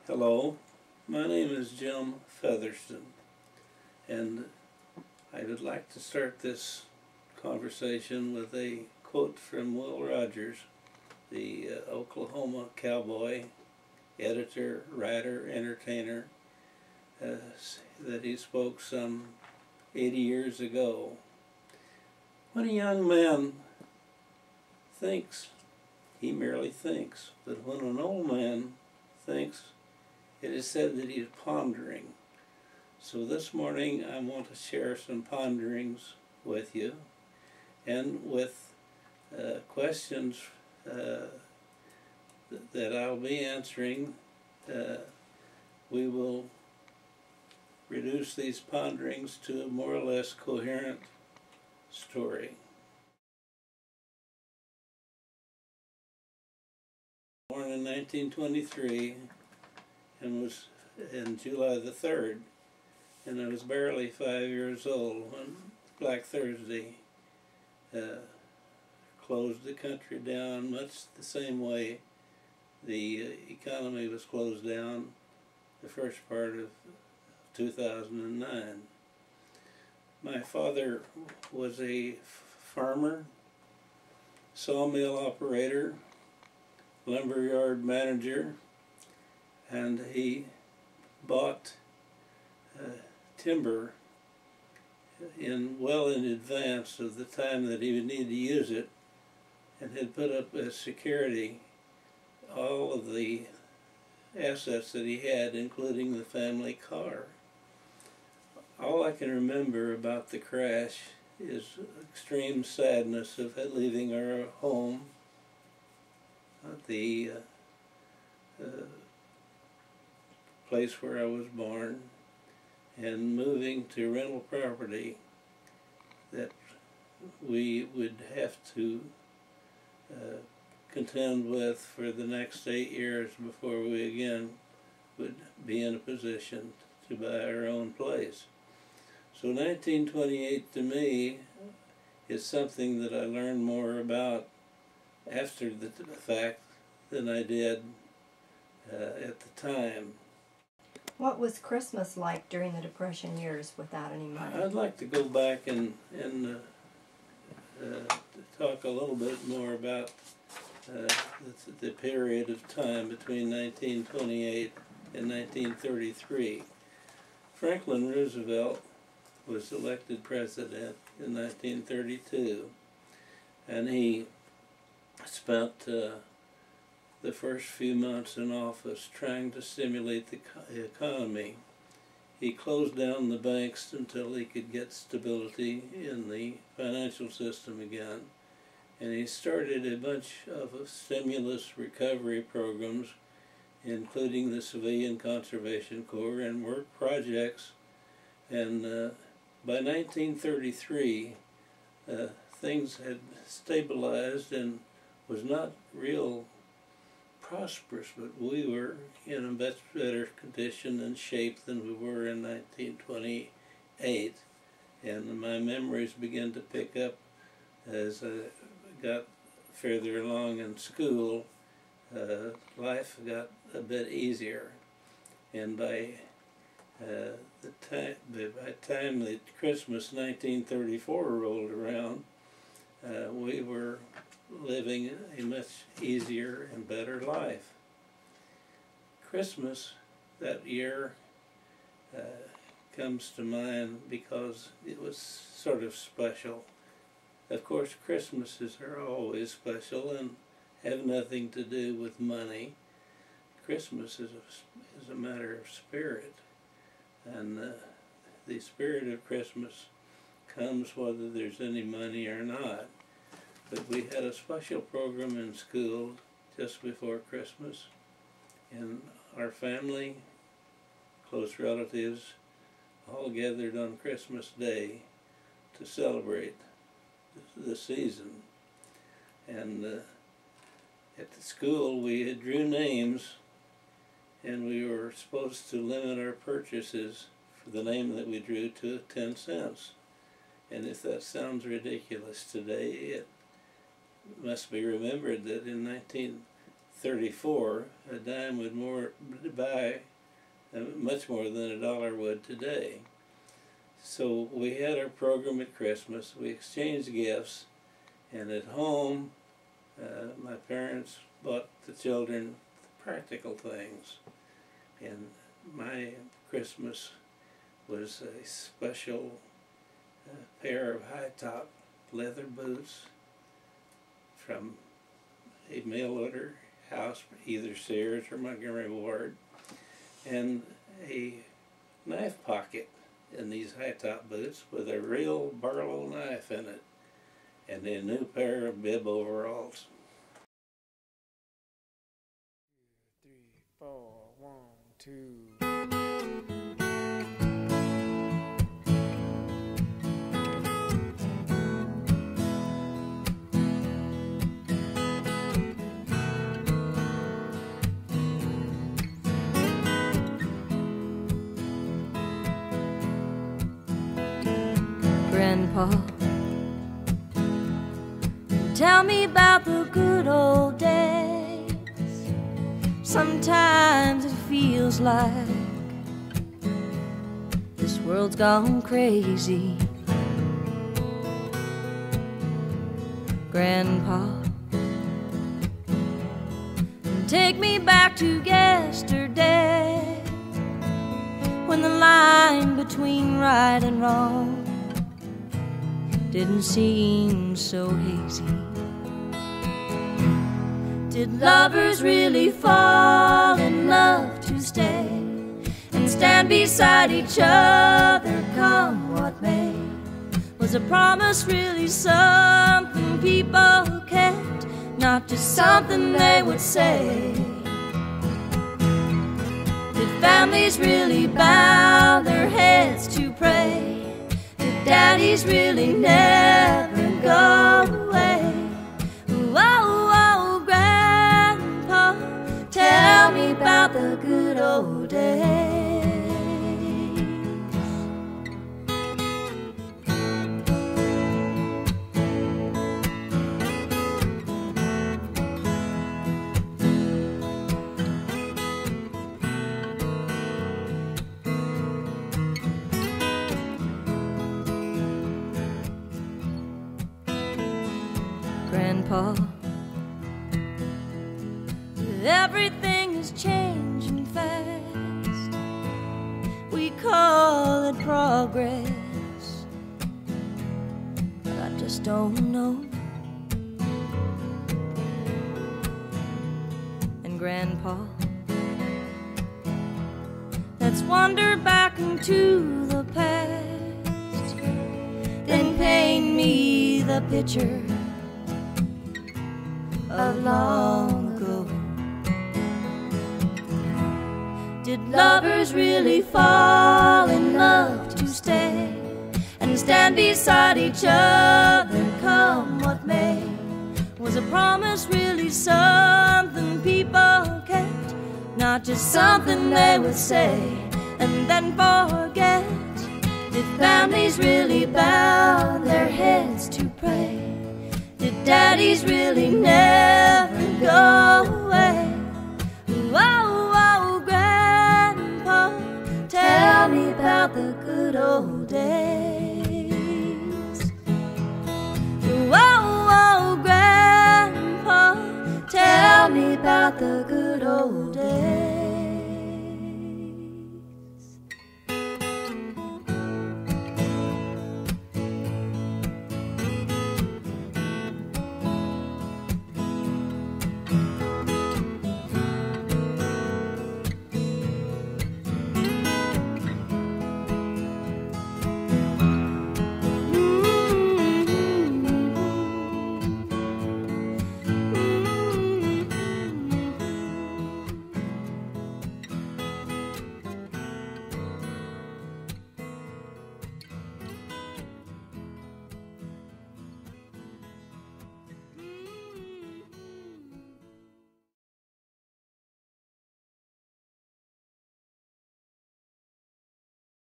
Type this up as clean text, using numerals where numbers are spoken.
Hello, my name is Jim Featherston, and I would like to start this conversation with a quote from Will Rogers, the Oklahoma cowboy, editor, writer, entertainer, that he spoke some 80 years ago. When a young man thinks, he merely thinks, but when an old man thinks, it is said that he is pondering. So this morning I want to share some ponderings with you, and with questions that I'll be answering. We will reduce these ponderings to a more or less coherent story. Born in 1923, and was in July the 3rd, and I was barely 5 years old when Black Thursday closed the country down much the same way the economy was closed down the first part of 2009. My father was a farmer, sawmill operator, lumberyard manager, and he bought timber well in advance of the time that he would need to use it, and had put up as security all of the assets that he had, including the family car. All I can remember about the crash is extreme sadness of leaving our home, the place where I was born, and moving to rental property that we would have to contend with for the next 8 years before we again would be in a position to buy our own place. So 1928 to me is something that I learned more about after the fact than I did at the time. What was Christmas like during the Depression years without any money? I'd like to go back and talk a little bit more about the period of time between 1928 and 1933. Franklin Roosevelt was elected president in 1932, and he spent the first few months in office trying to stimulate the economy. He closed down the banks until he could get stability in the financial system again, and he started a bunch of stimulus recovery programs, including the Civilian Conservation Corps and work projects. And by 1933 things had stabilized and was not real prosperous, but we were in a much better condition and shape than we were in 1928. And my memories began to pick up as I got further along in school. Life got a bit easier, and by the time that Christmas 1934 rolled around, we were living a much easier and better life. Christmas that year comes to mind because it was sort of special. Of course, Christmases are always special and have nothing to do with money. Christmas is a matter of spirit, and the spirit of Christmas comes whether there's any money or not. But we had a special program in school just before Christmas, and our family, close relatives, all gathered on Christmas Day to celebrate the season. And at the school we had drew names, and we were supposed to limit our purchases for the name that we drew to 10 cents. And if that sounds ridiculous today, it must be remembered that in 1933 1934, a dime would buy much more than a dollar would today. So we had our program at Christmas. We exchanged gifts, and at home, my parents bought the children practical things. And my Christmas was a special pair of high-top leather boots from a mail-order house, either Sears or Montgomery Ward, and a knife pocket in these high-top boots with a real Barlow knife in it, and a new pair of bib overalls. 2, 3, 4, 1, 2. Grandpa, tell me about the good old days. Sometimes it feels like this world's gone crazy. Grandpa, take me back to yesterday, when the line between right and wrong didn't seem so hazy. Did lovers really fall in love to stay and stand beside each other come what may? Was a promise really something people kept, not just something they would say? Did families really bow their heads to pray? Did daddies really never go away? Oh, oh, Grandpa, tell me about the good old days. Grandpa, everything is changing fast. We call it progress, but I just don't know. And Grandpa, let's wander back into the past, then paint me the picture of long ago. Did lovers really fall in love to stay and stand beside each other come what may? Was a promise really something people kept, not just something they would say and then forget? Did families really bow their heads to pray? Did daddies really never go away? Oh, oh, Grandpa, tell me about the good old days. Oh, oh, Grandpa, tell me about the